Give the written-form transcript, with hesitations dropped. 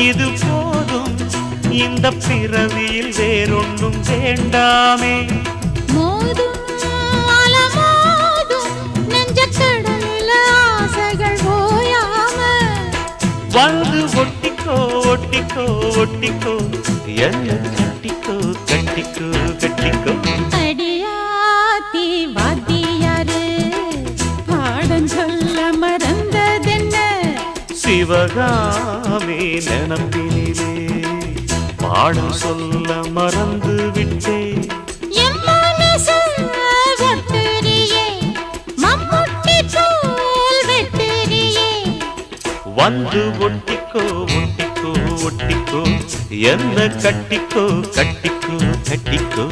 இது போதும் இந்த பிறவியில் வேறொன்றும் வேண்டாமே. மோதும் அலமோதும் நெஞ்சக்கடலில் ஆசைகள் ஓயாம வந்து ஒட்டிக்கோ ஒட்டிக்கோ ஒட்டிக்கோ என்ன கட்டிக்கோ கட்டிக்கோ கட்டிக்கோ. அடியாத்தி வாத்தியாரு பாடம் சொல்ல மறந்ததென்ன சிவகாமி நினப்பினிலே பாடம் சொல்ல மறந்து விட்டே. என் மனசு ஒட்டுறியே மம்முட்டி போல் வெட்டுறியே வந்து ஒட்டிக்கோ ஒட்டிக்கோ ஒட்டிக்கோ என்ன கட்டிக்கோ கட்டிக்கோ கட்டிக்கோ.